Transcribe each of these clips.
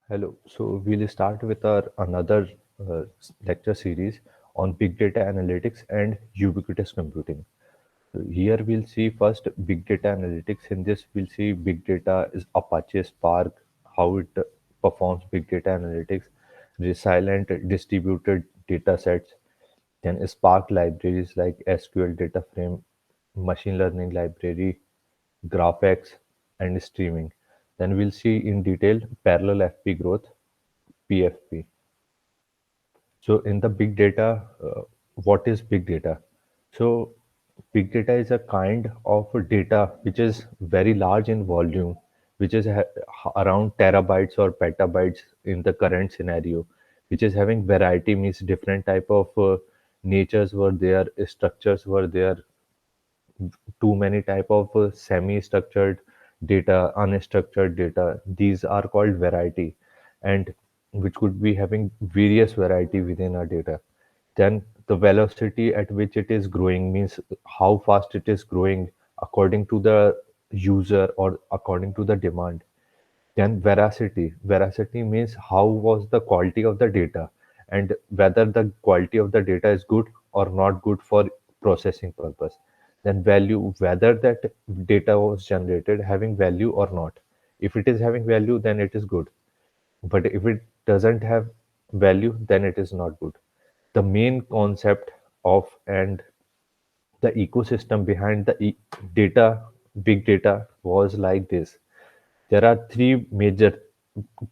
Hello. So we'll start with our another lecture series on big data analytics and ubiquitous computing. So here we'll see first big data analytics. In this, we'll see big data is Apache Spark, how it performs big data analytics, resilient distributed data sets, then Spark libraries like SQL Data Frame, machine learning library, GraphX, and streaming. Then we'll see in detail parallel FP growth, PFP. So in the big data, what is big data? So big data is a kind of data which is very large in volume, which is around terabytes or petabytes in the current scenario, which is having variety, means different type of natures were there, structures were there, too many type of semi-structured data, unstructured data. These are called variety, and which could be having various variety within our data. Then the velocity at which it is growing, means how fast it is growing according to the user or according to the demand. Then veracity means how was the quality of the data, and whether the quality of the data is good or not good for processing purpose. Then value, whether that data was generated having value or not. If it is having value, then it is good, but if it doesn't have value, then it is not good. The main concept of and the ecosystem behind the data, big data, was like this. There are three major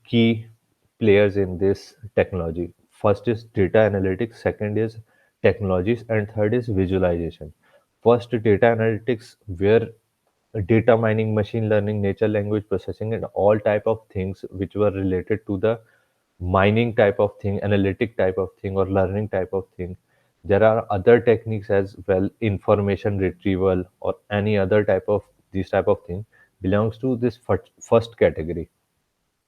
key players in this technology. First is data analytics, second is technologies, and third is visualization. First, data analytics, where data mining, machine learning, natural language processing, and all type of things which were related to the mining type of thing, analytic type of thing, or learning type of thing. There are other techniques as well, information retrieval or any other type of these type of thing belongs to this first category.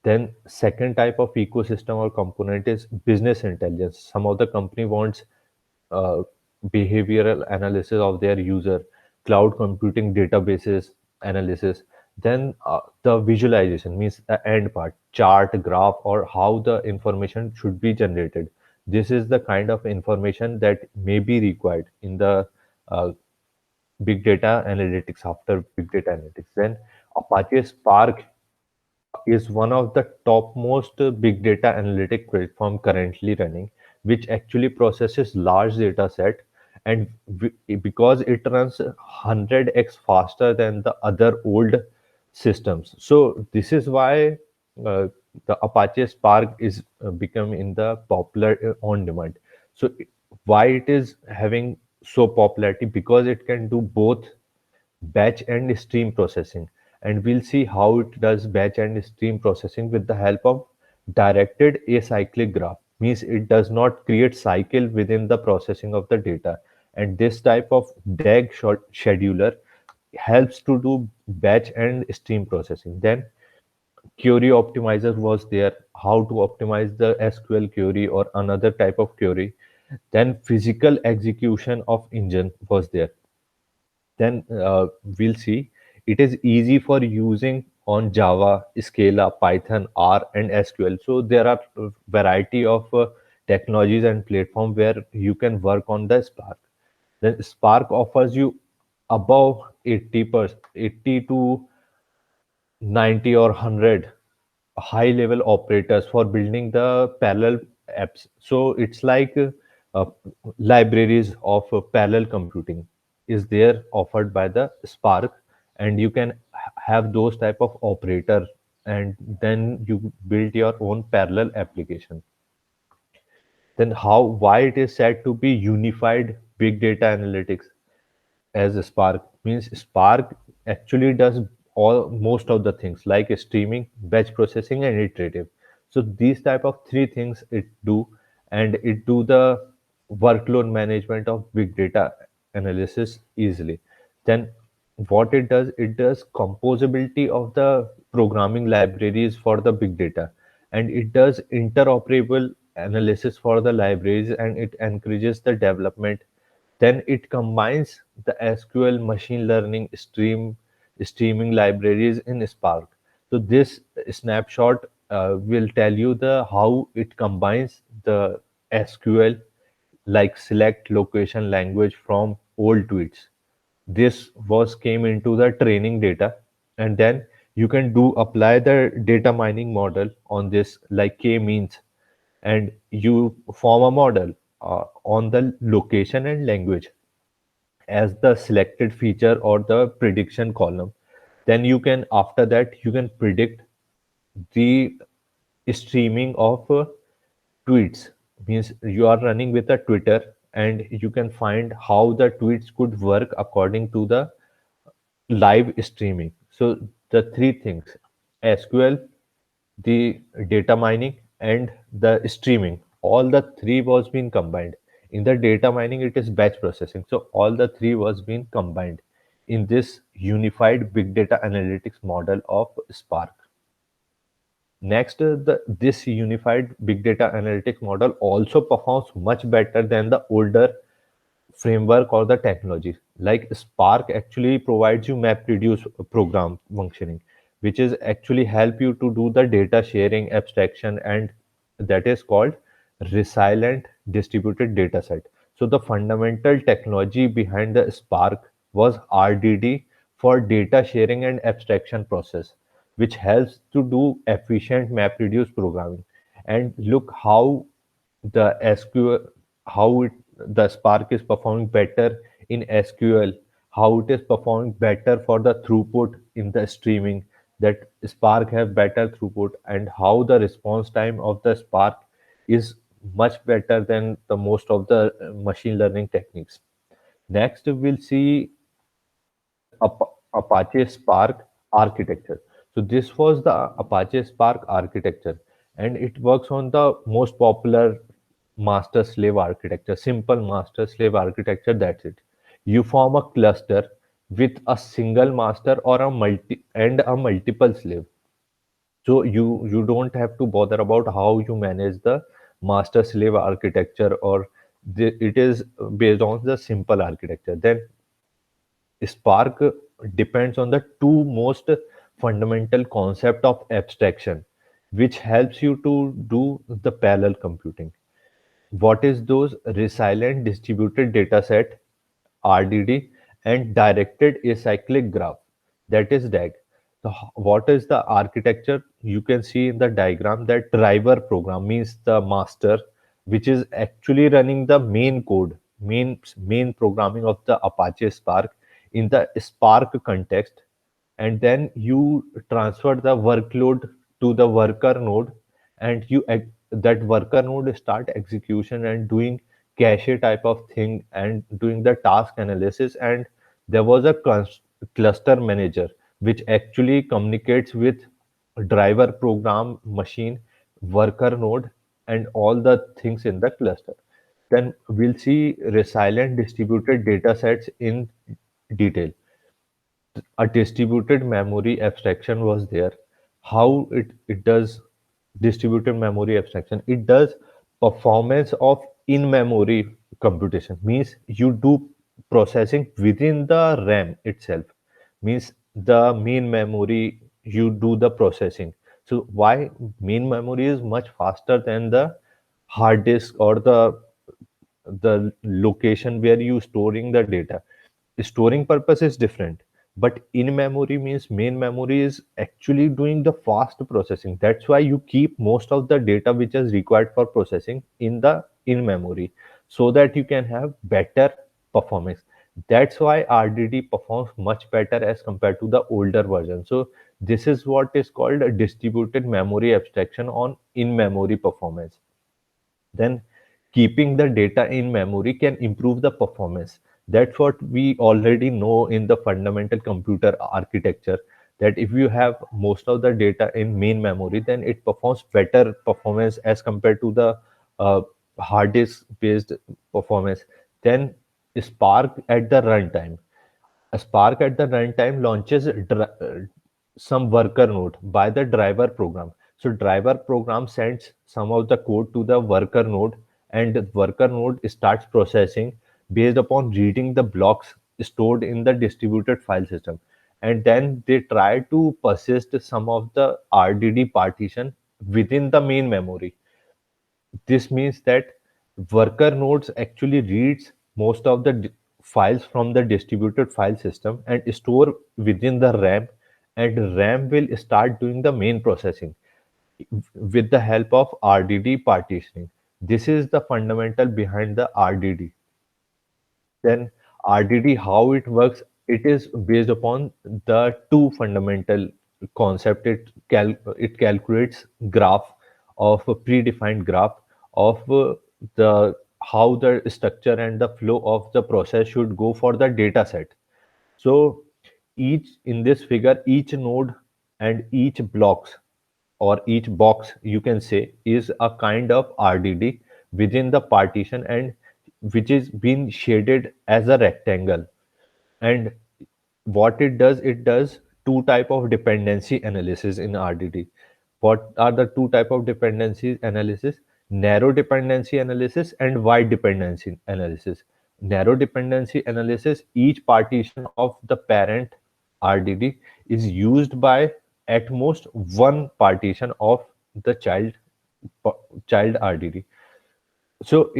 Then second type of ecosystem or component is business intelligence. Some of the company wants uh, behavioral analysis of their user, cloud computing databases analysis. Then the visualization, means the end part, chart, graph, or how the information should be generated. This is the kind of information that may be required in the uh, big data analytics. After big data analytics, then Apache Spark is one of the topmost big data analytic platform currently running, which actually processes large data set, and because it runs 100x faster than the other old systems. So this is why uh, the Apache Spark is become in the popular on demand. So why it is having so popularity? Because it can do both batch and stream processing, and we'll see how it does batch and stream processing with the help of directed acyclic graph. Means it does not create cycle within the processing of the data, and this type of DAG scheduler helps to do batch and stream processing. Then query optimizer was there, how to optimize the SQL query or another type of query. Then physical execution of engine was there. Then we'll see it is easy for using on Java, Scala, Python, R, and SQL. So there are variety of technologies and platform where you can work on the Spark. Then Spark offers you above 80%, 80 to 90 or 100 high level operators for building the parallel apps. So it's like libraries of parallel computing is there offered by the Spark, and you can have those type of operator, and then you build your own parallel application. Then how, why it is said to be unified big data analytics as a Spark? Means Spark actually does all most of the things like streaming, batch processing, and iterative. So these type of three things it do, and it do the workload management of big data analysis easily. Then what it does composability of the programming libraries for the big data, and it does interoperable analysis for the libraries, and it encourages the development. Then it combines the SQL, machine learning, streaming libraries in Spark. So this snapshot will tell you the how it combines the SQL, like select location language from old tweets. This was came into the training data, and then you can do apply the data mining model on this, like k-means, and you form a model on the location and language as the selected feature or the prediction column. Then you can, after that, you can predict the streaming of tweets. Means you are running with a Twitter, and you can find how the tweets could work according to the live streaming. So the three things: SQL, the data mining, and the streaming, all the three was being combined. In the data mining, it is batch processing. So all the three was being combined in this unified big data analytics model of Spark. Next, this unified big data analytics model also performs much better than the older framework or the technology. Like Spark actually provides you MapReduce program functioning, which is actually help you to do the data sharing abstraction, and that is called resilient distributed data set. So the fundamental technology behind the Spark was RDD for data sharing and abstraction process, which helps to do efficient MapReduce programming. And look how the SQL, how the Spark is performing better in SQL, how it is performing better for the throughput in the streaming, that Spark have better throughput, and how the response time of the Spark is much better than the most of the machine learning techniques. Next, we'll see Apache Spark architecture. So this was the Apache Spark architecture, and it works on the most popular master-slave architecture, simple master-slave architecture. That's it. You form a cluster with a single master or a multiple slave. So you don't have to bother about how you manage the master-slave architecture, or it is based on the simple architecture. Then Spark depends on the two most fundamental concept of abstraction, which helps you to do the parallel computing. What is those? Resilient distributed data set, RDD, and directed acyclic graph, that is DAG. So what is the architecture? You can see in the diagram that driver program means the master, which is actually running the main code, main programming of the Apache Spark in the Spark context, and then you transfer the workload to the worker node, and that worker node start execution and doing cache type of thing and doing the task analysis. And there was a cluster manager which actually communicates with driver program machine, worker node, and all the things in the cluster. Then we'll see resilient distributed data sets in detail. A distributed memory abstraction was there. How it does distributed memory abstraction? It does performance of in-memory computation. Means you do processing within the RAM itself. Means the main memory you do the processing. So why main memory is much faster than the hard disk or the location where you storing the data. Storing purpose is different, but in memory means main memory is actually doing the fast processing. That's why you keep most of the data which is required for processing in the in memory, so that you can have better performance. That's why RDD performs much better as compared to the older version. So this is what is called a distributed memory abstraction on in memory performance. Then keeping the data in memory can improve the performance. That's what we already know in the fundamental computer architecture, that if you have most of the data in main memory, then it performs better performance as compared to the uh, hard disk based performance. Then Spark at the runtime. A Spark at the runtime launches some worker node by the driver program. So driver program sends some of the code to the worker node, and the worker node starts processing based upon reading the blocks stored in the distributed file system. And then they try to persist some of the RDD partition within the main memory. This means that worker nodes actually reads most of the files from the distributed file system and store within the RAM, and RAM will start doing the main processing with the help of RDD partitioning. This is the fundamental behind the RDD. Then RDD, how it works, it is based upon the two fundamental concept. It calculates graph of a predefined graph of the how the structure and the flow of the process should go for the data set. So each in this figure, each node and each blocks or each box you can say is a kind of RDD within the partition, and which is being shaded as a rectangle. And what it does two type of dependency analysis in RDD. What are the two type of dependency analysis? Narrow dependency analysis and wide dependency analysis. Narrow dependency analysis, each partition of the parent RDD is used by at most one partition of the child RDD. So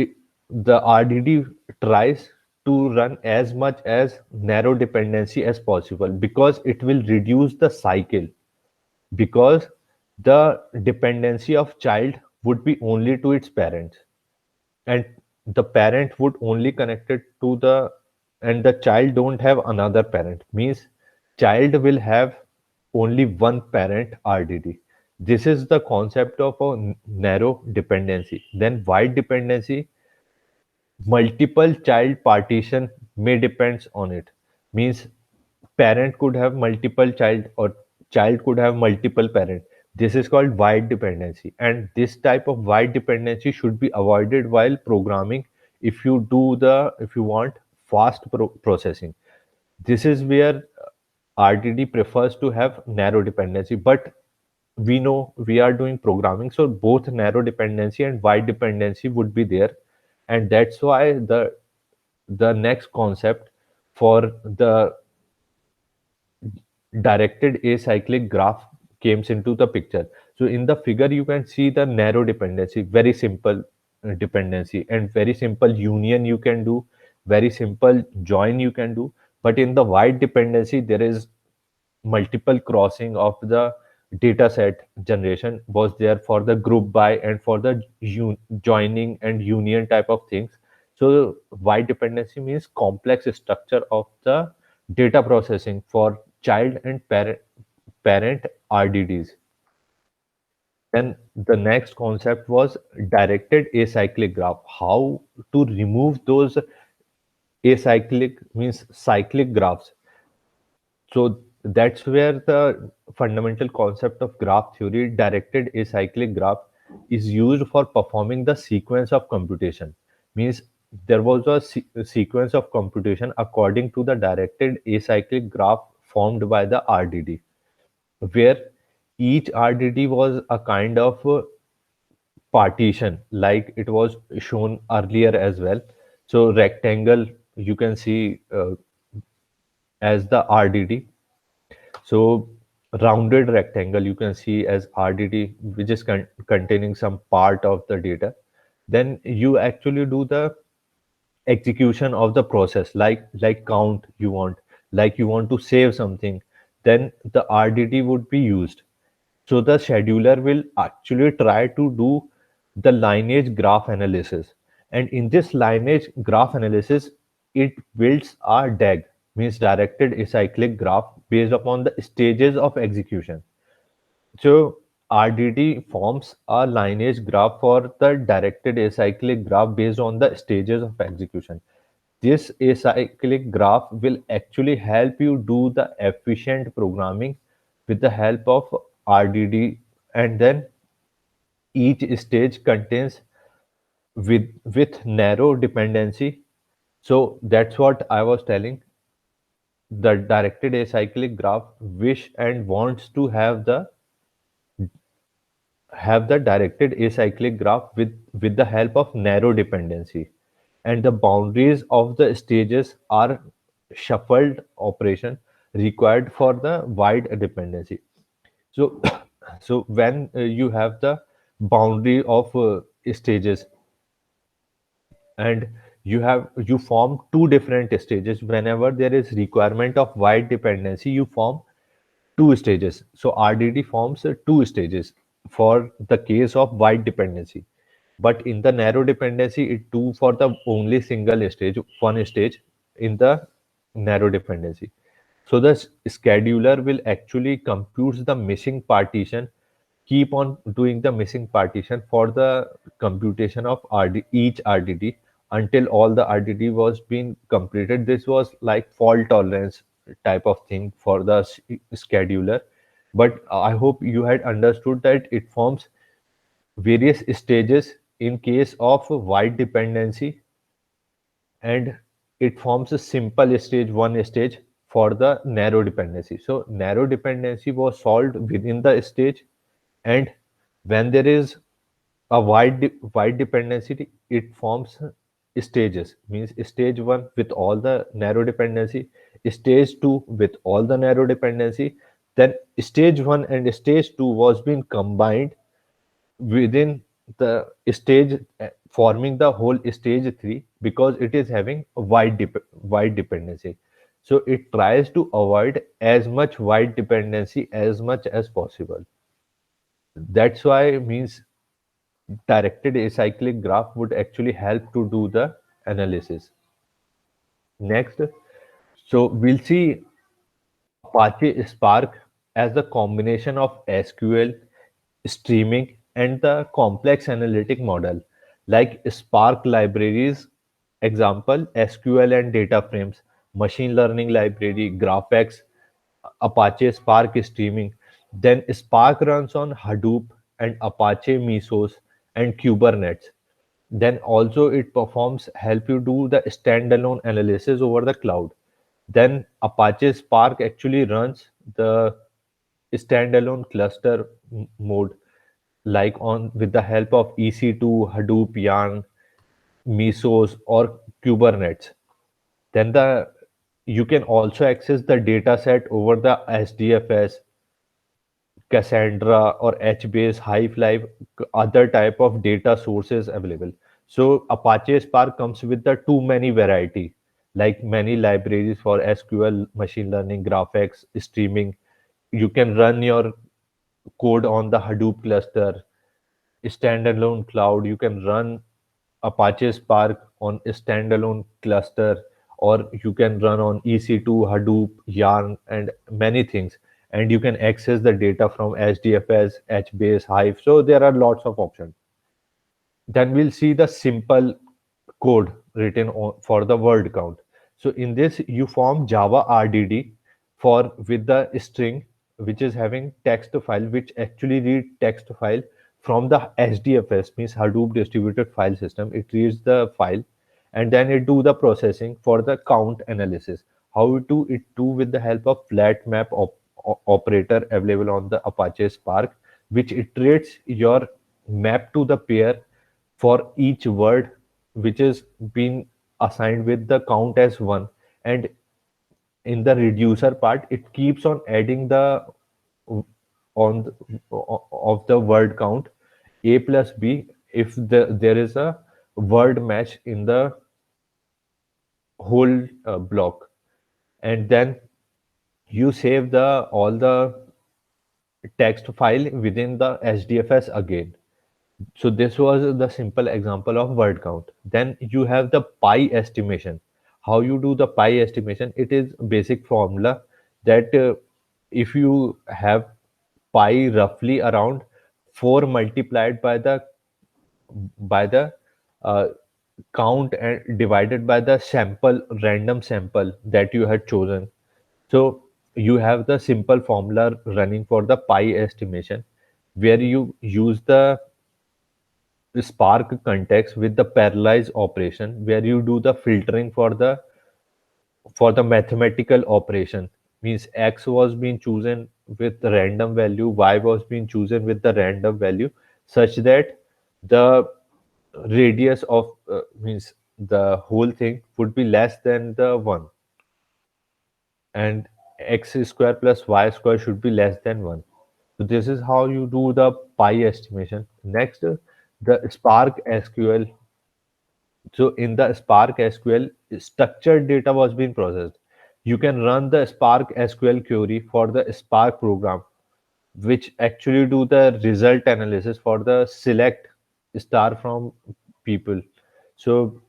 the RDD tries to run as much as narrow dependency as possible because it will reduce the cycle, because the dependency of child would be only to its parents, and the parent would only connect it to the, and the child don't have another parent, means child will have only one parent RDD. This is the concept of a narrow dependency. Then wide dependency, multiple child partition may depends on it, means parent could have multiple child or child could have multiple parent. This is called wide dependency, and this type of wide dependency should be avoided while programming if you want fast processing. This is where RDD prefers to have narrow dependency, but we know we are doing programming, so both narrow dependency and wide dependency would be there, and that's why the next concept for the directed acyclic graph comes into the picture. So in the figure you can see the narrow dependency, very simple dependency, and very simple union you can do, very simple join you can do. But in the wide dependency there is multiple crossing of the data set generation was there for the group by and for the joining and union type of things. So wide dependency means complex structure of the data processing for child and parent RDDs. Then the next concept was directed acyclic graph. How to remove those acyclic means cyclic graphs. So that's where the fundamental concept of graph theory, directed acyclic graph, is used for performing the sequence of computation. Means there was a sequence of computation according to the directed acyclic graph formed by the RDD, where each RDD was a kind of partition, like it was shown earlier as well. So rectangle you can see as the RDD. So rounded rectangle you can see as RDD, which is containing some part of the data. Then you actually do the execution of the process, like count you want, like you want to save something, then the RDD would be used. So the scheduler will actually try to do the lineage graph analysis. And in this lineage graph analysis, it builds a DAG, means directed acyclic graph based upon the stages of execution. So RDD forms a lineage graph for the directed acyclic graph based on the stages of execution. This acyclic graph will actually help you do the efficient programming with the help of RDD, and then each stage contains with narrow dependency. So that's what I was telling. The directed acyclic graph wish and wants to have the directed acyclic graph with the help of narrow dependency, and the boundaries of the stages are shuffled operation required for the wide dependency. So So when you have the boundary of stages, and you form two different stages. Whenever there is requirement of wide dependency, you form two stages. So RDD forms two stages for the case of wide dependency. But in the narrow dependency, it do for the only single stage, one stage in the narrow dependency. So the scheduler will actually compute the missing partition, keep on doing the missing partition for the computation of each RDD until all the RDD was being completed. This was like fault tolerance type of thing for the scheduler. But I hope you had understood that it forms various stages in case of wide dependency, and it forms a simple stage, one stage for the narrow dependency. So narrow dependency was solved within the stage, and when there is a wide dependency, it forms stages. Means stage one with all the narrow dependency, stage two with all the narrow dependency. Then stage one and stage two was being combined within the stage, forming the whole stage 3, because it is having a wide dependency. So it tries to avoid as much wide dependency as much as possible. That's why means directed acyclic graph would actually help to do the analysis. Next, so we'll see Apache Spark as the combination of SQL, streaming, and the complex analytic model. Like Spark libraries, example SQL and data frames, machine learning library, GraphX, Apache Spark streaming. Then Spark runs on Hadoop and Apache Mesos and Kubernetes. Then also it performs help you do the standalone analysis over the cloud. Then Apache Spark actually runs the standalone cluster mode, like on with the help of EC2, Hadoop, Yarn, Mesos, or Kubernetes. Then the you can also access the data set over the SDFS, Cassandra, or HBase, Hive, other type of data sources available. So Apache Spark comes with the too many variety, like many libraries for SQL, machine learning, graphics, streaming. You can run your code on the Hadoop cluster, standalone cloud. You can run Apache Spark on a standalone cluster, or you can run on EC2, Hadoop, Yarn, and many things. And you can access the data from HDFS, HBase, Hive. So there are lots of options. Then we'll see the simple code written for the word count. So in this, you form Java RDD for with the string, which is having text file, which actually read text file from the HDFS, means Hadoop Distributed File System. It reads the file, and then it do the processing for the count analysis. How it do with the help of flat map operator available on the Apache Spark, which iterates your map to the pair for each word which is been assigned with the count as 1. And in the reducer part, it keeps on adding the on of the word count a plus b if there is a word match in the whole block. And then you save the all the text file within the HDFS again. So this was the simple example of word count. Then you have the pi estimation. How you do the pi estimation? It is basic formula that if you have pi roughly around 4 multiplied by the uh, count and divided by the sample, random sample that you had chosen. So you have the simple formula running for the pi estimation, where you use the Spark context with the parallelize operation, where you do the filtering for the mathematical operation. Means x was being chosen with the random value, y was being chosen with the random value, such that the radius of means the whole thing would be less than the 1, and x square plus y square should be less than 1. So this is how you do the pi estimation. Next, the Spark SQL. So in the Spark SQL, structured data was being processed. You can run the Spark SQL query for the Spark program, which actually do the result analysis for the select star from people. So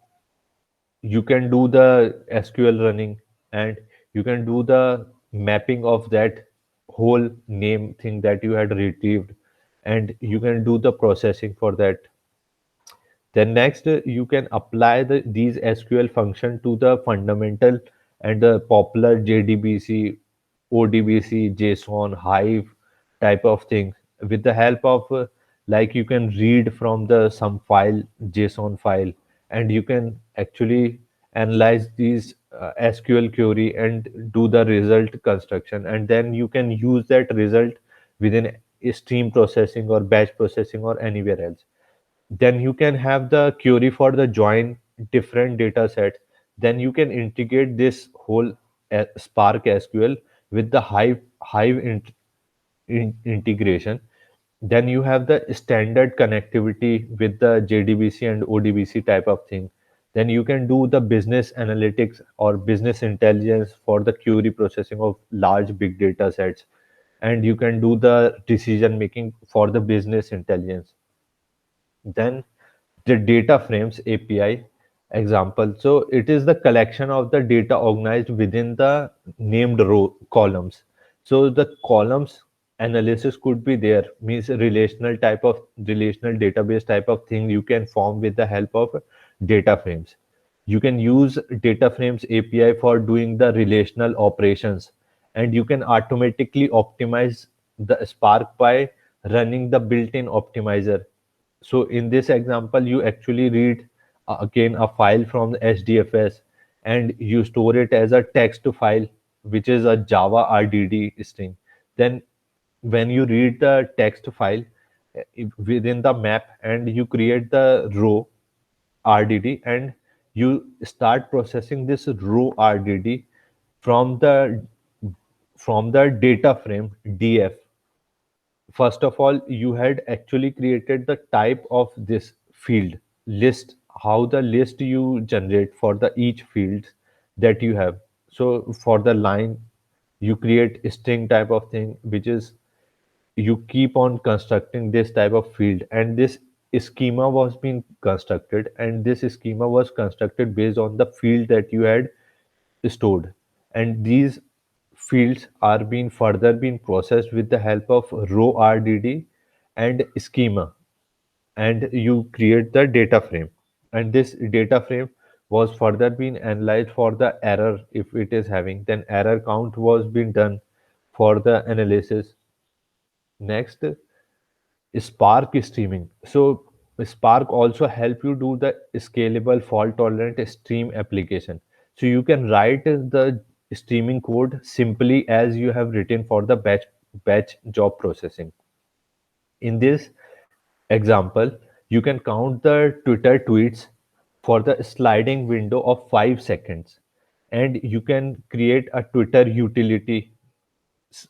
you can do the SQL running, and you can do the mapping of that whole name thing that you had retrieved, and you can do the processing for that. Then next, you can apply these SQL function to the fundamental and the popular JDBC, ODBC, JSON, Hive type of thing with the help of like you can read from the some file, JSON file, and you can actually analyze these SQL query and do the result construction, and then you can use that result within stream processing or batch processing or anywhere else. Then you can have the query for the join different data sets. Then you can integrate this whole Spark SQL with the Hive integration. Then you have the standard connectivity with the JDBC and ODBC type of thing. Then you can do the business analytics or business intelligence for the query processing of large big data sets. And you can do the decision making for the business intelligence. Then the data frames API example. So it is the collection of the data organized within the named row columns. So the columns analysis could be there, means a relational database type of thing you can form with the help of data frames. You can use data frames API for doing the relational operations, and you can automatically optimize the Spark by running the built-in optimizer. So in this example, you actually read again a file from the HDFS, and you store it as a text file, which is a Java RDD string. Then when you read the text file within the map, and you create the row RDD, and you start processing this row RDD from the data frame DF. First of all, you had actually created the type of this field list, how the list you generate for the each field that you have. So for the line, you create a string type of thing, which is you keep on constructing this type of field, and this schema was being constructed, and this schema was constructed based on the field that you had stored. And these fields are being further being processed with the help of row RDD and schema, and you create the data frame. And this data frame was further being analyzed for the error if it is having, then error count was being done for the analysis. Next, Spark streaming. So Spark also help you do the scalable fault tolerant stream application. So you can write the streaming code simply as you have written for the batch job processing. In this example, you can count the Twitter tweets for the sliding window of 5 seconds, and you can create a Twitter utility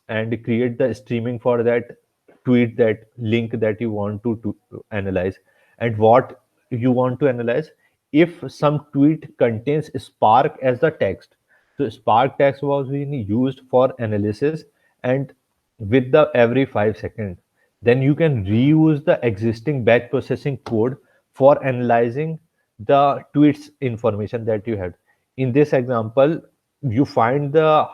and create the streaming for that tweet, that link that you want to analyze. And what you want to analyze, if some tweet contains Spark as the text, so Spark text was being used for analysis, and with the every 5 seconds, then you can reuse the existing batch processing code for analyzing the tweets information that you had. In this example, you find the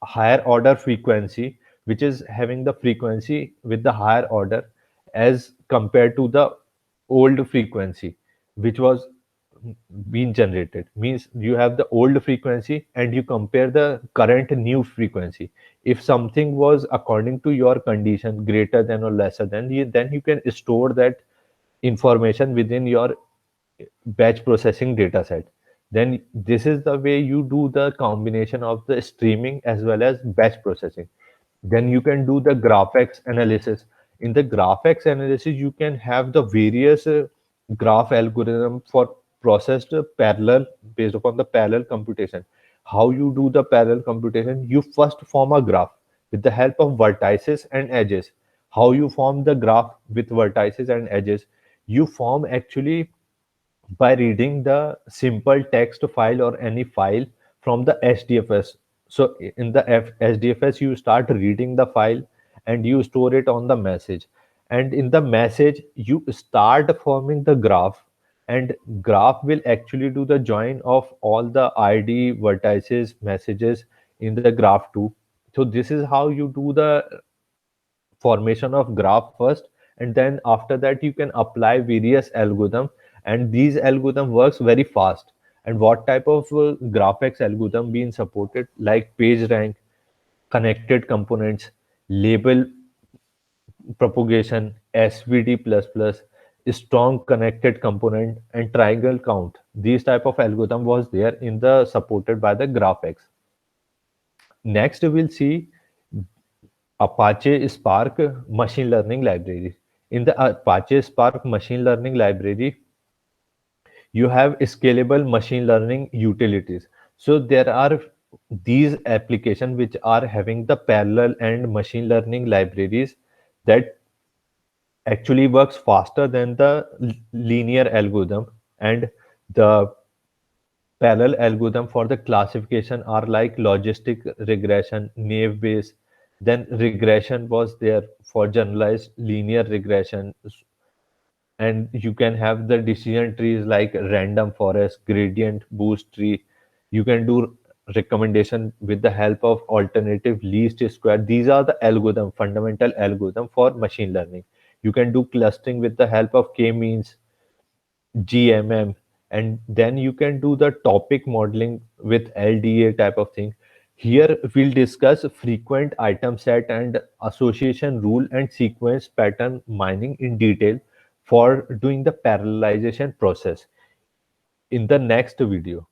higher order frequency, which is having the frequency with the higher order as compared to the old frequency which was being generated. Means you have the old frequency and you compare the current new frequency. If something was according to your condition greater than or lesser than, then you can store that information within your batch processing data set. Then this is the way you do the combination of the streaming as well as batch processing. Then you can do the graphics analysis. In the graphics analysis, you can have the various graph algorithm for processed parallel based upon the parallel computation. How you do the parallel computation? You first form a graph with the help of vertices and edges. how you form the graph with vertices and edges. You form actually by reading the simple text file or any file from the SDFS. So in the SDFS, you start reading the file and you store it on the message. And in the message, you start forming the graph, and graph will actually do the join of all the ID vertices messages in the graph too. So this is how you do the formation of graph first, and then after that you can apply various algorithm, and these algorithm works very fast. And what type of graphics algorithm being supported, like page rank, connected components, label propagation, svd++, strong connected component, and triangle count. These type of algorithm was there in the supported by the GraphX. Next we'll see Apache Spark machine learning library. In the Apache Spark machine learning library, you have scalable machine learning utilities. So there are these applications which are having the parallel and machine learning libraries that actually works faster than the linear algorithm. And the parallel algorithm for the classification are like logistic regression, naive Bayes. Then regression was there for generalized linear regression, and you can have the decision trees like random forest, gradient boost tree. You can do recommendation with the help of alternative least square. These are the algorithm, fundamental algorithm for machine learning. You can do clustering with the help of k-means, GMM, and then you can do the topic modeling with LDA type of thing. Here we'll discuss frequent item set and association rule and sequence pattern mining in detail for doing the parallelization process in the next video.